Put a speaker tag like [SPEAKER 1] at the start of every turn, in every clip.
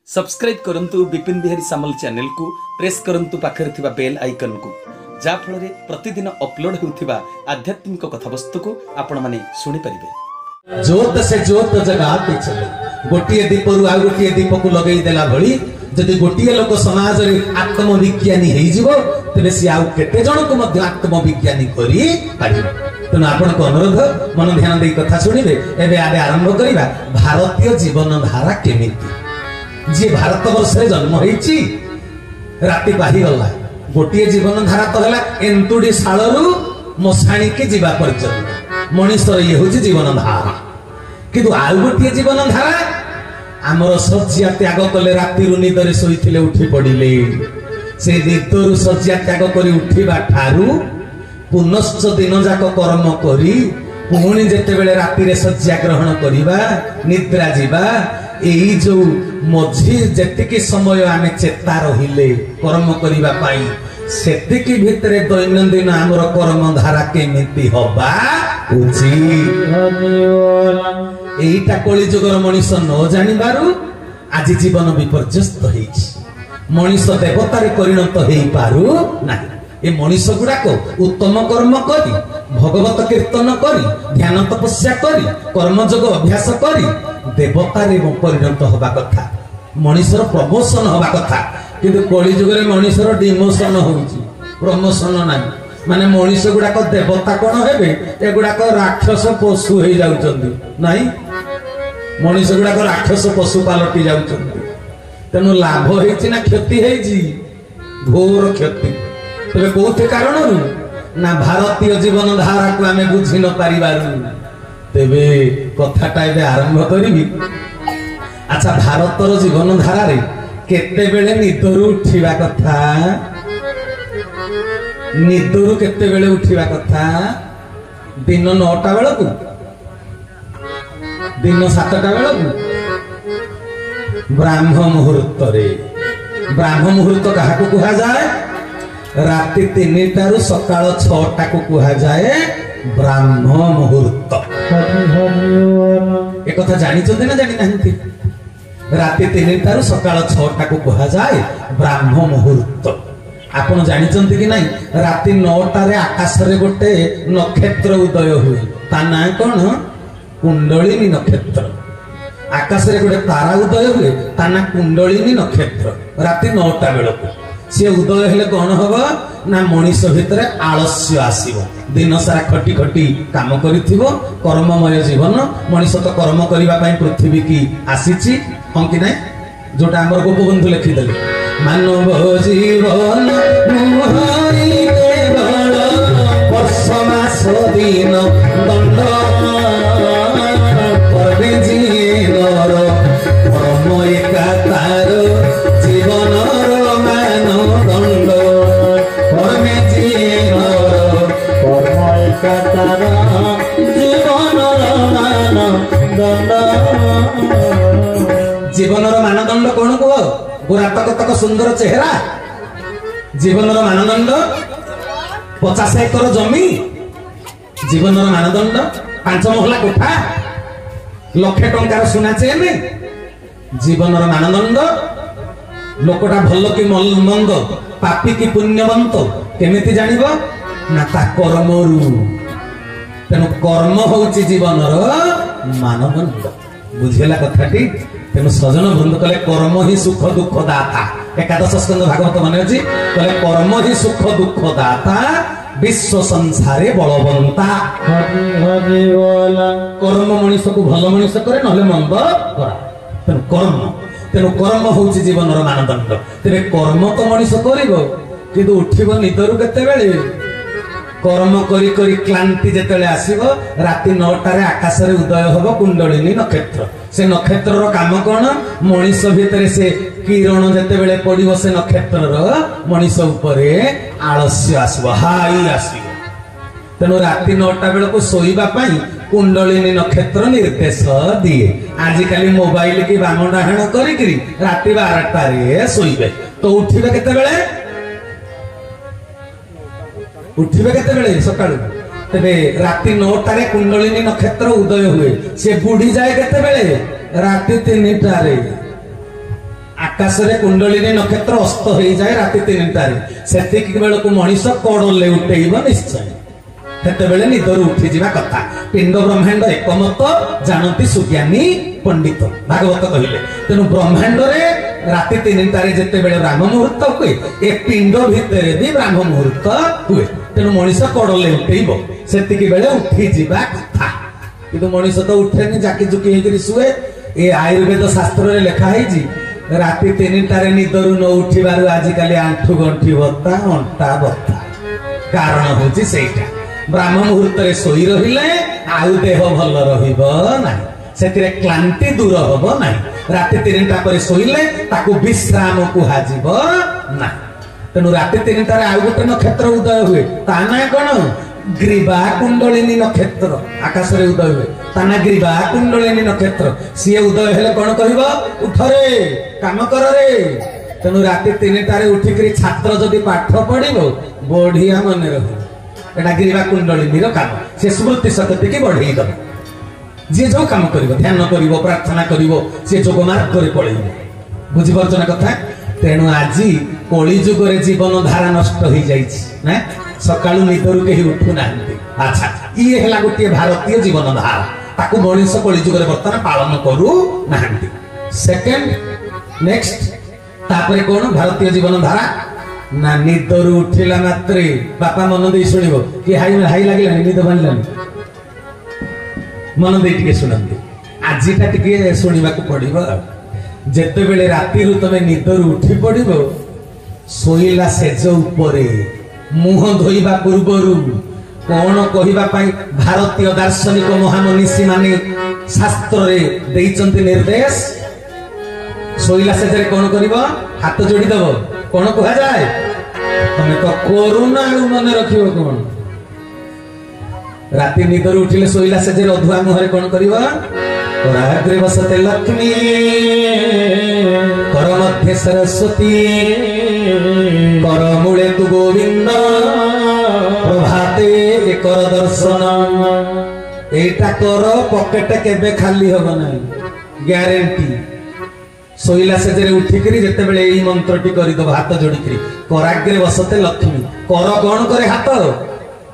[SPEAKER 1] Subscribe करंतु विपिन बिहारी सामल channel को press करंतु पाखरे थिबा बेल आइकन को जा फल प्रतिदिन अपलोड होउथिबा आध्यात्मिक कथावस्तु को आपण माने सुनि परिबे।
[SPEAKER 2] जोत से जोत जगाते चले गोटिए दीपरु आ गोटिए दीप को लगेई देला भली जदि गोटिए लोक समाज रे आत्मविज्ञानी हेई जिवो तबे से आउ केते जण को मध्य आत्मविज्ञानी करी पारिबो। तेणु आपण को अनुरोध मन ध्यान दे कथा सुनिबे। एबे आदे आरंभ करिबा भारतीय जीवन धारा केमिति जी भारत वर्ष रे जन्म होईची राति पाही गला गोटिए जीवन धारा तो हला एंतुडी साळरू मसाणी के जीवा पर्यंत मनुष्य ये हूँ जीवन धारा किंतु आउ गोटे जीवन धारा आमर शଯ୍ୟା त्याग कले राति निदरे शोइथिले उठी पड़िले से निदरु शଯ୍ୟା त्याग करी उठिबा ठारू पुनश्च दिन जाक कर्म करी पुणी जेते बेले राति रे शଯ୍ୟା ग्रहण करिबा निद्रा जीवा एई जो मझी जेतिकी समय आमे चेता रहिले कर्म करिबा पाई सेतिकी भितरे दैनंदिन आमर कर्म धारा केमिति हबा उचित एईटा कली जुगर मनीष न जानि बारु आज जीवन विपर्यस्त होईछि मनीष देवतारे परिणत हेई पारु नाही। ए मनीष गुड़ाक उत्तम कर्म करी भगवत कीर्तन करी ध्यान तपस्या करी कर्मयोग अभ्यास करी देवतारे परिणत हवा कथा मनीषर प्रमोशन हवा कथा किंतु कली जुगरे मनीषर डिमोशन होउछि प्रमोशन नाही। माने मनीष गुड़ाक देवता कौन हेबे एगुड़ाक राक्षस पशु हो जाउछन्ति नाही मनीष गुड़ाक राक्षस पशु पालटी जाउछन्ति। तेणु लाभ होइछि ना क्षति होइछि घोर क्षति। तबे कोथे कारण ना भारतीय जीवन धारा को आमे बुझी न पारिबारु तेबे कथाटा एबे आरंभ करिबी। अच्छा भारतर जीवन धारा रे केते बेले निदरु उठिबा कथा निदरु केते बेले उठिबा कथा दिन 9टा बेलकु दिन 7टा बेलकु ब्राह्म मुहूर्त रे ब्राह्म मुहूर्त काहाकु कुहा जाए राति 3टारु सकाळ 6टा को कुहा जाए ब्राह्म मुहूर्त। एक कथा जानि चोदे ना जानि नाहंती राति 3टारु सकाळ 6टा को कुहा जाए ब्राह्म मुहूर्त। आपण जानि चंती कि नाही राति 9टा रे आकाश रे गोटे नक्षत्र उदय हुए ता ना कोन कुंडलिनी नक्षत्र आकाश रे गोटे तारा उदय हुए ता ना कुंडलिनी नक्षत्र राति 9टा बेलको से उदय हेले कौन हम ना मनीष भितर आलस्य आसीबो दिन सारा खटी खटी काम करिथिबो कर्ममय जीवन मनीष तो कर्म करिबा पई पृथ्वी की आसीची हम कि नै जोटा हमर गोपबंधु लिखि देले मानव जीवन मुहाई केवल वर्ष मास दिन दंड करे जीवर कर्म एका तार जीवन जीवनर मानदंड कौन कह गुरातक तक सुंदर चेहरा जीवनर मानदंड 50 एकर जमी जीवनर मानदंड 5 महला कोठा लक्षे टंकार सुना चेन जीवनर मानदंड लोकटा भल कि मंद पापी कि पुण्यवंत केमिति जानिबो ना ता कर्मरु। तेणु कर्म होउछि जीवनर मानदंड बुझेला कथाटी। तेणु सजन बंधु कले कर्म ही सुख दुख दाता एकादश स्कंद भागवत माने अछि कले कर्म ही सुख दुख दाता विश्व संसारे बलवंता कर्म मनीष को भल मनीष करे नहले मंद करा। तेणु कर्म होउछि जीवनर मानदंड। तेरे कर्म तो मनीष करिवो किंतु उठिबो निदरु केते बेले कर्म करी करी क्लांति जेतेले आसीबो राति 9टा रे आकाश रे उदय होबो कुंडलिनी नक्षत्र से नक्षत्र रो काम कोन मनीष भितरे से किरण जेते बेले पडिबो से नक्षत्र रो मनीष उपरे आलस्य आसीबो हाई आसीबो। तेणु राति 9टा बेल को सोईबा पाई कुंडलिनी नक्षत्र निर्देश दिए। आजिकाली मोबाइल की बाम डाहाण करी राति 12टा रे सोईबे तो उठिबे केते बेले उठिबे केते बेले सकाळु तेबे राति 9टा रे कुंडलिनी नक्षत्र उदय हुए से बुढ़ी जाए केते बेले राति 3टा रे आकाशरे कुंडलिनी नक्षत्र अस्त हो जाए राति 3टारे सेतिक बेलू मनीष कड़ले उठेब निश्चय सेते बेले निदर उठी जावा कथा पिंड ब्रह्मांड एकमत जानती सुज्ञानी पंडित भागवत कहले तेणु ब्रह्मांड रे राति 3टारे जेते बेले ब्राह्म मुहूर्त हुए ए पिंड भितर भी ब्राह्म मुहूर्त हुए तेणु मनीष कड़ले उठेब सेतिक बेले उठी जावा कथा किंतु मनीष तो उठेनी जाकी जुकी होकर शुए ए आयुर्वेद शास्त्र रे लिखा है राति 3टारे निदर न उठिबारु आजिकाली आंठू गंठी बता अंटा बता कारण होची सेटा ब्राह्म मुहूर्त रे सोई रहिले आउ देह भल रहिबो नाही सेतिरे क्लांति दूर होबो नाही राति 3टा पर सोइले ताकू विश्राम कुहाजिबो नाही तेनु राति 3टारे आउ गोटे नक्षत्र उदय हुए ताना कोन ग्रीवा कुंडलिनी नक्षत्र आकाश रे उदय हुए ताना ग्रीवा कुंडलिनी नक्षत्र सिए उदय हेले कोन कहबो उठ रे काम कर रे तेनु राति 3टारे उठिकरी छात्र जदि पाठ पढिबो बढ़िया मन रहिबो एटा ग्रीवा कुंडलिनी रो काम से स्मृति शक्ति के बढ़ेई दब जे जो काम करिवो ध्यान करिवो प्रार्थना करिवो से जोग मार्ग करे पळेइबो बुझि परछना कथा तेनु आजी कली जुग रे जीवन धारा नष्ट होई जाईछि ना सकाळु निदरु केही उठु नाहंती अच्छा ई हेला गोटे भारतीय जीवन धारा ताकू मनीष कली जुग रे वर्तमान पालन करू नाहंती सेकंड नेक्स्ट तापरे कोन भारतीय जीवन धारा ना निदर उठिला मात्रे बापा मन दे शुणिबो कि हाई हाई लागिला निद बानलानी मन दे टिके सुनंदी आजिटा टिके सुनिबा को पड़िबो जेते बेले राति रु तमे निदर उठी पड़िबो सोइला सेज उपरे मुह धोइबा पूर्वरु कोन कहिबा पई भारतीय दार्शनिक महामनीषी माने शास्त्र रे देइचंती निर्देश सोइला सेजरे कोन करिबो हाथ जोड़ी दबो कोन कहा जाए तमे तो कोरोना मन रखियो कोन राति निदर उठिले सोइला से जे अधुआ मुहरे कोन करिवो कराग्रे बसते लक्ष्मी कर मध्य सरस्वती कर मूले तु गोविंद प्रभाते कर दर्शन एटा कर पॉकेट केबे खाली होबो नै ग्यारंटी सोइला से जे उठिकरी जेते बेले एई मंत्रटी करि दो हाथ जोड़िकरी कराग्रे बसते लक्ष्मी कर कोन करे हाथ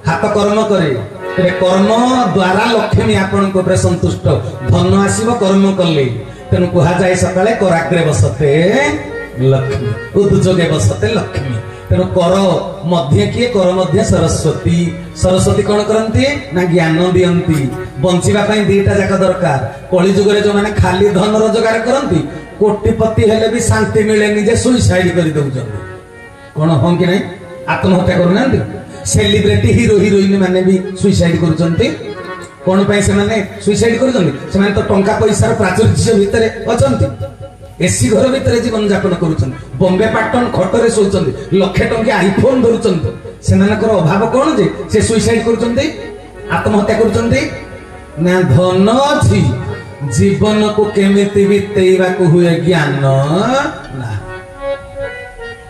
[SPEAKER 2] हाथ कर्म करे तेरे कर्म द्वारा लक्ष्मी आपण को प्रे संतुष्ट धन आसीबो कर्म करले तेनु कहा जाय सकाळे कराग्रे बसते लक्ष्मी उद्योगे बसते लक्ष्मी तेनु कर मध्य किए कर मध्य सरस्वती सरस्वती कोन करंती ना ज्ञान दियंती बंचिबा पई दीटा जाक दरकार कली जुग रे जो माने खाली धन रोजगार करंती कोटिपति हेले भी शांति मिलेनी जे सुइसाइड करि दउछन कोन हम कि नै आत्महत्या करनांती सेलिब्रिटी हीरो हीरोइन माने भी सुइसाइड करूचंती कोन पई से माने सुइसाइड करूचंती से माने तो टंका पैसा प्राचुर्य भितरे अचंती एसी घर भितरे जीवन यापन करूचंती बॉम्बे पैटर्न खटरे सोचंती लक्ष टंका आईफोन धरुचंती से मानकर अभाव कोन जे से सुइसाइड करूचंती आत्महत्या करूचंती ना धन अछि जीवन को केमिति बितेइबा को हुए ज्ञान ना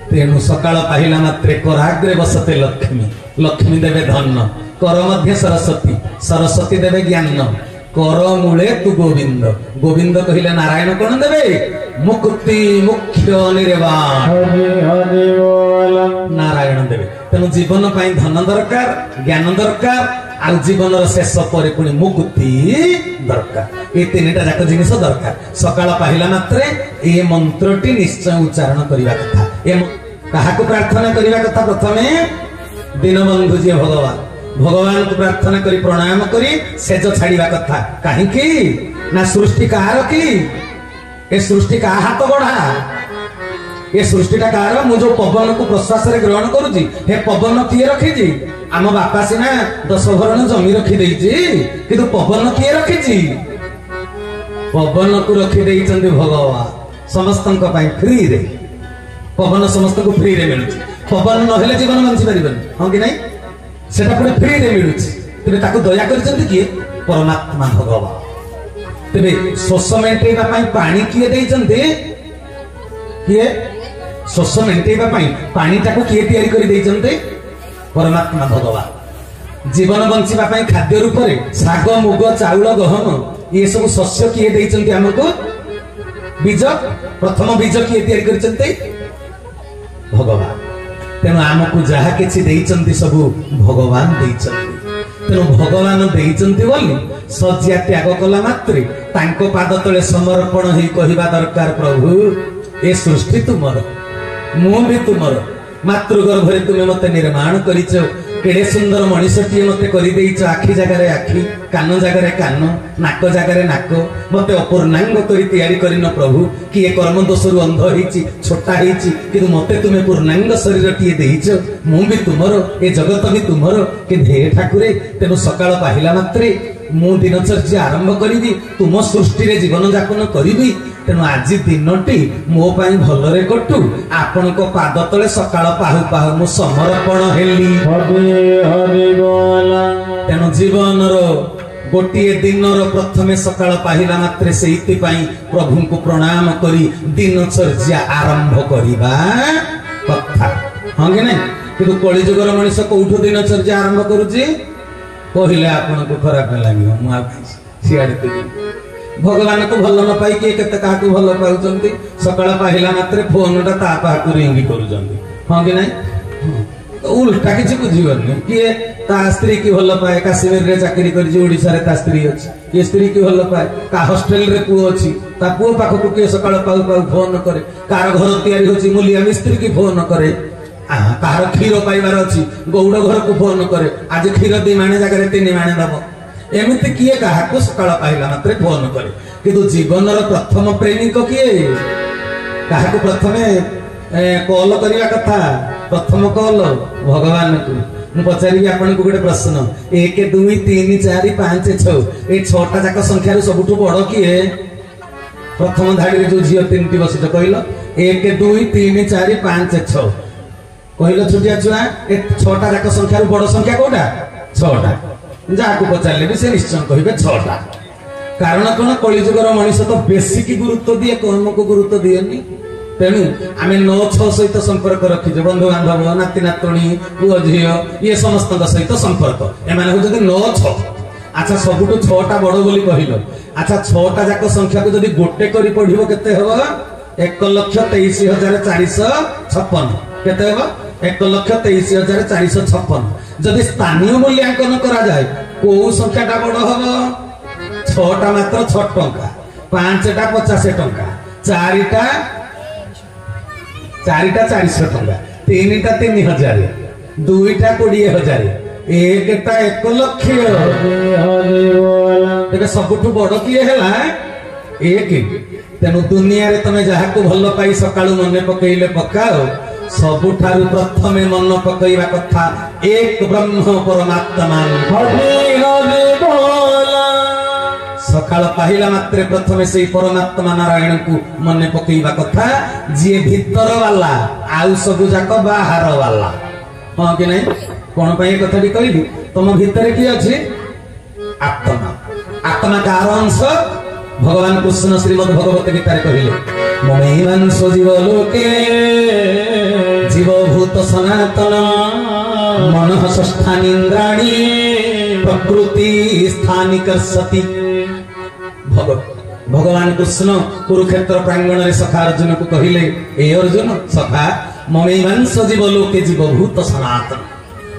[SPEAKER 2] तेनु सकाळ पाहिला मात्रे कराग्रे बसते लक्ष्मी लक्ष्मी देवे धन कर मध्य सरस्वती सरस्वती देवे ज्ञान कर मूले तु गोविंद गोविंद कहिले नारायण कोन देवे मुक्ति मुख्य निर्वाण नारायण देवे तेनु जीवन पई धन दरकार ज्ञान दरकार आ जीवन शेष पर पुणी मुक्ति दरकार ये तीनटा जाक जिनिस दरकार सकाळ पाहिला मात्रे ए मंत्रटी निश्चय उच्चारण करिवा कथा ए काहाको प्रार्थना करिवा कथा प्रथमे दीनबंधु जी भगवान भगवान को प्रार्थना करी प्रणाम करी सेज छाड़िवा कथा काहे की ना सृष्टि कहार की ए सृष्टि का हाथ गढ़ा ये सृष्टिटा कार मु जो पवन को प्रश्वास रे ग्रहण करूची हे पवन किए रखी जी आम बापा सिना 10 भरण जमी रखी देइची किंतु पवन किए रखी जी पवन को रखी देइचंदी भगवान समस्तन को पाई फ्री रे पवन समस्त को फ्री रे मिलुची पवन न हेले जीवन बंची परिबन हां कि नहीं सेटा पुरे फ्री रे मिलुची तबे ताको दया करचंदी कि परमात्मा भगवान तबे शोष मेंटेबा पाई पानी किए देइचंदी किए शोष मेंटेबा पाई पानी ताको किए तयारी करि देइचंदी परमात्मा भगवान जीवन बंचिबा पाई खाद्य रूप रे साग मुग चाउल गहम ये सब शस्य किए देइचंदी हमको बीज प्रथम बीज किए तैयारी करचंते भगवान तेणु आमको जहा किछि देइचंती सबु भगवान देइचंती तेणु भगवान देइचंती बोली सज्जा त्याग कला मात्रे तांको पाद तले समर्पण हेई कहिबा दरकार प्रभु ए सृष्टि तुमर मु भी तुमर मातृगर्भरे तुमे मते निर्माण करिच केड़े सुंदर मनीषटीए मते करि देइच आखि जगारे आखि कान जगारे कान नाक जगारे नाक मते अपूर्णांग करि तैयारी करिन प्रभु कि ए कर्म दोषरु अंध हेइची छोटा हेइची किंतु मते तुमे पूर्णांग शरीरटीए देइच मु भी तुमर ए जगत भी तुमर कि हे ठाकुरे तेनु सकाळ पाहिला मात्रे मु दिनचर्या आरंभ करी तुम सृष्टि रे जीवन यापन करी तेणु आज दिनटी मो पाई भलरे कटू आपण को पाद तले सकाळ पाहु पाहु मु समर्पण हेली तेणु जीवन रो गोटिए दिन प्रथमे सकाळ पाहिला मात्रे सेइति पाई प्रभु को प्रणाम करी दिनचर्या आरंभ करिबा कथा हां कि नहीं किंतु कली जुगर मनुष्य कोठो दिनचर्या आरंभ करूची कहले आपण को खराब लागियो मु सियाडे भगवान को भल न पाई के केते का को भल पाउचंती सकाळ पाहिला मात्रे फोन टा ता पाकु रिंगी करूचंती हां कि नहीं तो उल्टा किछि बुझिबनी कि ता स्त्री की भल पाए काश्मीर रे चाकरी करी ओडिसा रे ता स्त्री अछि के स्त्री की भल पाए का हॉस्टल रे पुओ अछि ता पुओ पाखो को के सकाळ पाउ पाउ फोन करे कार घर तयारी होछि मुलिया मिस्त्री की फोन करे कार खीर पाइबार अछि गौड़ घर को फोन करे आज खीर 2 माने जगह रे 3 माने दबो एमती किए क्या सकाळ पाहिला मात्रे फोन करे किंतु जीवन प्रथम प्रेमिक किए क्या प्रथमे कॉल करवा कथा प्रथम कॉल भगवान को मु पचारि आपन को गोटे प्रश्न 1 2 3 4 5 6 ए 6टा जाक संख्या रो सबुठु बड़ किए प्रथम धाड़ी रे जो झियो 3टी बसित कहलो 1 2 3 4 5 6 कहलो छुटिया छुआ ए 6टा जाक संख्या रो बड़ संख्या कोटा 6टा जाको पचारे भी से निश्चय कहे 6टा कारण कौन कलिजुगर मनीष तो बेसी की गुरुत्व दिए कर्म को गुरुत्व दिएनी तेणु आम 9-6 सहित संपर्क रखीजे बंधु बांधव नाती नातुणी पुओ झील ये समस्त सहित संपर्क एम 9-6 अच्छा सबुठ 6टा बड़ बोली कहल अच्छा 6टा जाक संख्या को जब गोटे करी पढ़िबो केते हबो 1,23,456 केते हबो 1,23,456 जदि स्थानीय मूल्यांकन करा जाए को संख्याटा बड़ हम 6टा मात्र 6 टंका 5टा 50 टंका 4टा 400 टंका 3टा 3,000 2टा 20,000 1टा 1 लक्ष देखो सबुठु बड़ किए हैला एक तेनु दुनिया रे तमे जहा को भल पाई सकाळु मने पकेइले पकाओ सबुठारु प्रथमे मन पकईवा कथा एक ब्रह्म परमात्मा सकाळ पाहिला मात्रे प्रथमे से परमात्मा नारायण को मन पकईवा कथा जे भीतर वाला आउ सब जाक बाहर वाला हां कि नहीं कोन पई कथा भी कहली तुम भीतर की अछि आत्मा आत्मा का अंश भगवान कृष्ण श्रीमद् भगवत गीता रे कहिले ममेवांश जीव लोके जीव भूत सनातन मनः षष्ठानीन्द्राणि प्रकृति स्थानिक सती भगवान कृष्ण कुरुक्षेत्र प्रांगण रे सखा अर्जुन को कहिले ए अर्जुन सखा ममेवांश जीव लोके जीव भूत सनातन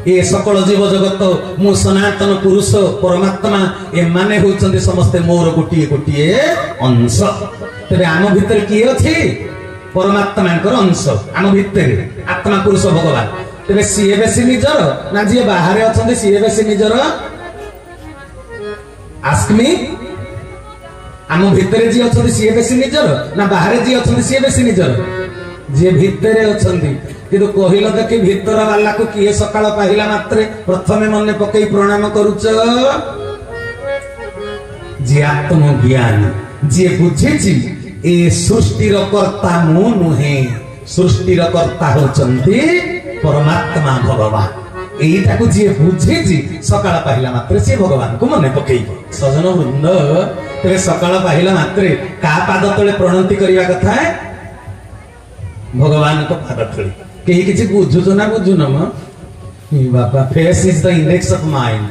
[SPEAKER 2] ए सकल जीव जगत मु सनातन पुरुष परमात्मा ए माने होचंदी समस्ते मोर गोटिए गोटिए अंश तेरे आम भीतर किए अछि परमात्मा अंश आम भीतर आत्मा पुरुष भगवान तेरे सीए बेसी निजर ना जी बाहर अछंदी सीए बेसी निजर आस्क मी आम भीतर जी अछंदी सीए बेसी निजर ना बाहर जी अछंदी सीए बेसी निजर जे भीतर अछंदी किंतु कहिल देखि भीतर वाला को किए सकाळ पाहिला मात्रे प्रथमे मने पकई प्रणाम करूच जे आत्म ज्ञान जे बुझिछि ए सृष्टिर कर्ता मु नुहे सृष्टिर कर्ता होचंती परमात्मा भगवान एटा को जे बुझिछि सकाळ पाहिला मात्रे से भगवान को मने पकई सजन वृंद तेरे सकाळ पाहिला मात्रे का पाद तळे प्रणति करिवा कथा भगवान को पाद तळे कहीं किसी बुझु तो ना बुझु न बाबा face is the index of mind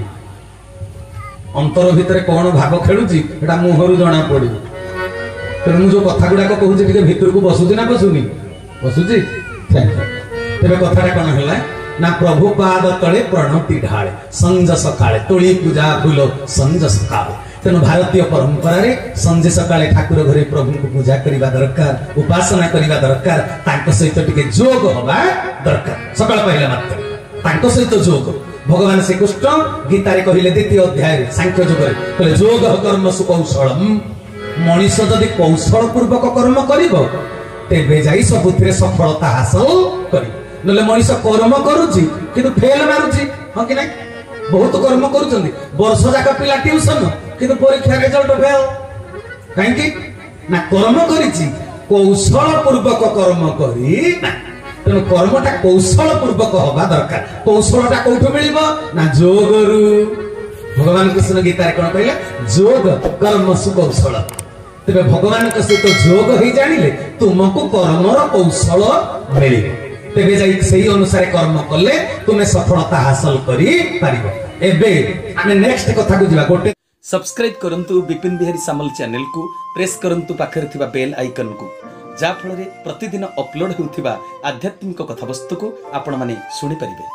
[SPEAKER 2] अंतर भितर कौन भाग खेलुची एटा मुहरु जना पड़ी तेणु मुझे कथा गुड़ाक कहूँ भितर को बसुची ना बसुनी बसुची तेरे कथा कौन है ना प्रभु पाद तले प्रणति ढाले संज सकाळे तोली पूजा फूल संज सकाळे तेणु भारतीय परंपरा रे संजे सकाळे ठाकुर घरे प्रभु को पूजा करने दरकार उपासना करने दरकार तांको सहित टिके जोग हवा दरकार सकाळ पहले मात्र तांको सहित जोग भगवान श्रीकृष्ण गीतारे कहले द्वितीय अध्याय सांख्य योग कहले जोग कर्म सुकौशलम मनीष जदि कौशल पूर्वक कर्म करिवो तेबे जाई सबुथिरे सफलता हासिल करिवो नले मनीष कर्म करूची किंतु फेल मारूची हां कि नहीं बहुत कर्म करूचंदी वर्ष जाक पिला ट्यूशन किंतु परीक्षा रिजल्ट फेल काहे कि ना कर्म करिची कौशल पूर्वक कर्म करी ना तेणु कर्मटा कौशल पूर्वक हवा दरकार कौशलटा कोठु मिलिबो ना जोगरु भगवान कृष्ण गीता कोन कहले जोग कर्म सुकौशल तेबे भगवान के सहित जोग ही जानिले तुमको कर्मर कौशल मिलिबो तेबे जाई सही अनुसार कर्म कले तुमे सफलता हासिल करी पारिबो एबे आमे नेक्स्ट कथा को जिबा गोटे
[SPEAKER 1] सब्सक्राइब करंतु विपिन बिहारी सामल चैनल को प्रेस करंतु पाखरे थिबा बेल आइकन को जा फଳରେ ପ୍ରତିଦିନ ଅପଲୋଡ ହେଉଥିବା ଆଧ୍ୟାତ୍ମିକ କଥାବସ୍ତୁକୁ ଆପଣ ମାନେ ଶୁଣି ପାରିବେ।